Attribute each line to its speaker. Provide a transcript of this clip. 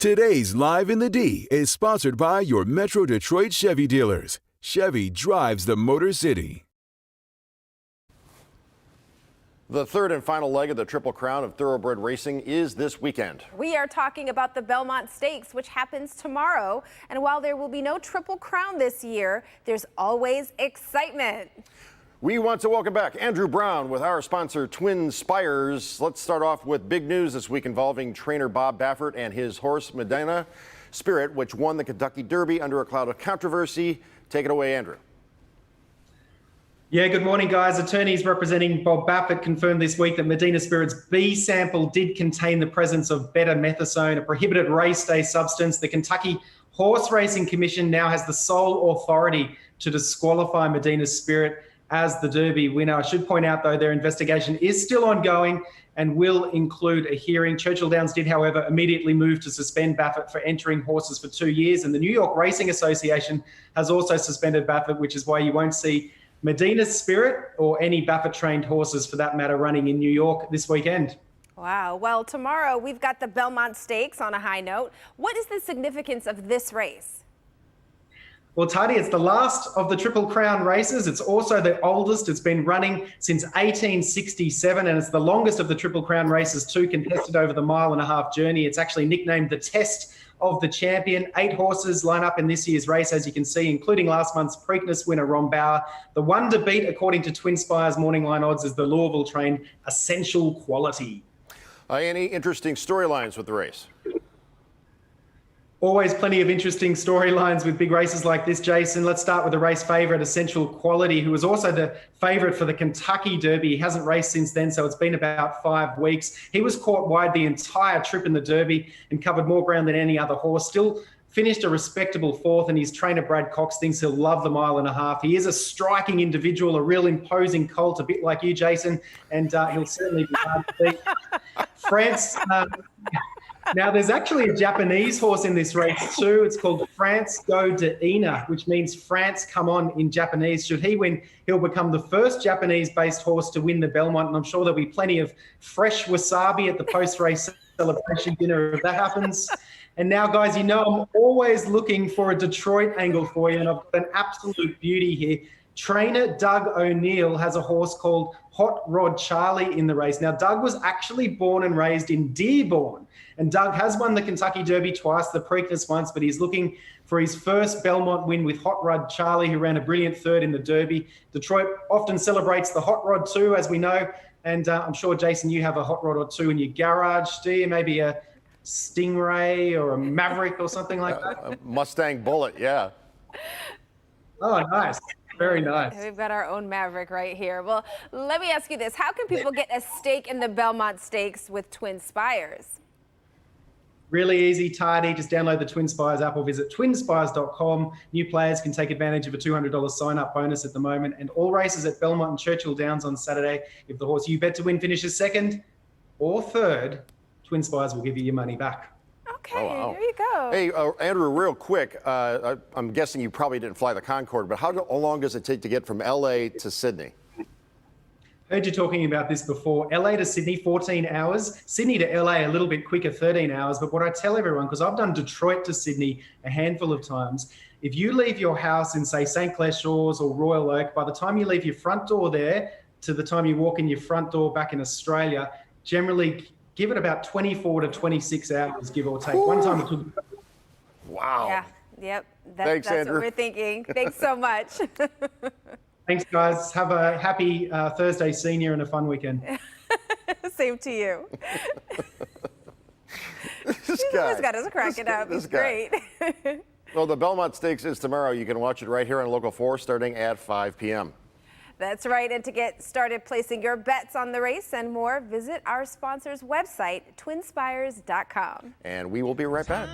Speaker 1: Today's Live in the D is sponsored by your Metro Detroit Chevy dealers. Chevy drives the Motor City.
Speaker 2: The third and final leg of the Triple Crown of Thoroughbred Racing is this weekend.
Speaker 3: We are talking about the Belmont Stakes, which happens tomorrow. And while there will be no Triple Crown this year, there's always excitement.
Speaker 2: We want to welcome back Andrew Brown with our sponsor, Twinspires. Let's start off with big news this week involving trainer Bob Baffert and his horse Medina Spirit, which won the Kentucky Derby under a cloud of controversy. Take it away, Andrew.
Speaker 4: Yeah, good morning, guys. Attorneys representing Bob Baffert confirmed this week that Medina Spirit's B sample did contain the presence of betamethasone, a prohibited race day substance. The Kentucky Horse Racing Commission now has the sole authority to disqualify Medina Spirit as the Derby winner. I should point out, though, their investigation is still ongoing and will include a hearing. Churchill Downs did, however, immediately move to suspend Baffert for entering horses for 2 years. And the New York Racing Association has also suspended Baffert, which is why you won't see Medina Spirit or any Baffert-trained horses, for that matter, running in New York this weekend.
Speaker 3: Wow. Well, tomorrow we've got the Belmont Stakes on a high note. What is the significance of this race?
Speaker 4: Well, Tati, it's the last of the Triple Crown races. It's also the oldest. It's been running since 1867, and it's the longest of the Triple Crown races too, contested over the mile-and-a-half journey. It's actually nicknamed the Test of the Champion. 8 horses line up in this year's race, as you can see, including last month's Preakness winner, Ron Bauer. The one to beat, according to Twinspires morning line odds, is the Louisville-trained Essential Quality.
Speaker 2: Any interesting storylines with the race?
Speaker 4: Always plenty of interesting storylines with big races like this, Jason. Let's start with the race favourite, Essential Quality, who was also the favourite for the Kentucky Derby. He hasn't raced since then, so it's been about 5 weeks. He was caught wide the entire trip in the Derby and covered more ground than any other horse. Still finished a respectable 4th, and his trainer Brad Cox thinks he'll love the mile-and-a-half. He is a striking individual, a real imposing colt, a bit like you, Jason, and he'll certainly be hard to beat. France... Now, there's actually a Japanese horse in this race too. It's called France Go de Ina, which means France come on in Japanese. Should he win, he'll become the first Japanese-based horse to win the Belmont, and I'm sure there'll be plenty of fresh wasabi at the post-race celebration dinner if that happens. And now, guys, you know I'm always looking for a Detroit angle for you, and I've got an absolute beauty here. Trainer Doug O'Neill has a horse called Hot Rod Charlie in the race. Now, Doug was actually born and raised in Dearborn, and Doug has won the Kentucky Derby twice, the Preakness once, but he's looking for his first Belmont win with Hot Rod Charlie, who ran a brilliant 3rd in the Derby. Detroit often celebrates the Hot Rod too, as we know, and I'm sure, Jason, you have a Hot Rod or two in your garage, do you? Maybe a Stingray or a Maverick or something like that?
Speaker 2: A Mustang Bullet, yeah.
Speaker 4: Oh, nice. Very nice.
Speaker 3: We've got our own Maverick right here. Well, let me ask you this. How can people get a stake in the Belmont Stakes with Twinspires?
Speaker 4: Really easy, tidy. Just download the Twinspires app or visit twinspires.com. New players can take advantage of a $200 sign-up bonus at the moment. And all races at Belmont and Churchill Downs on Saturday. If the horse you bet to win finishes 2nd or 3rd, Twinspires will give you your money back.
Speaker 3: Okay,
Speaker 2: Oh, wow.
Speaker 3: there you go.
Speaker 2: Hey, Andrew, real quick, I'm guessing you probably didn't fly the Concorde, but how long does it take to get from LA to Sydney?
Speaker 4: Heard you talking about this before. LA to Sydney, 14 hours. Sydney to LA, a little bit quicker, 13 hours. But what I tell everyone, because I've done Detroit to Sydney a handful of times, if you leave your house in, say, St. Clair Shores or Royal Oak, by the time you leave your front door there to the time you walk in your front door back in Australia, generally give it about 24 to 26 hours, give or take. Ooh. One time it took...
Speaker 2: Wow.
Speaker 3: Yeah, yep.
Speaker 2: Thanks,
Speaker 3: that's
Speaker 2: Andrew.
Speaker 3: what we're thinking. Thanks so much.
Speaker 4: Thanks, guys. Have a happy Thursday senior and a fun weekend.
Speaker 3: Same to you.
Speaker 2: This
Speaker 3: He's always got us cracking up. He's great.
Speaker 2: Well, the Belmont Stakes is tomorrow. You can watch it right here on Local 4 starting at 5 p.m.
Speaker 3: That's right. And to get started placing your bets on the race and more, visit our sponsor's website, twinspires.com.
Speaker 2: And we will be right back.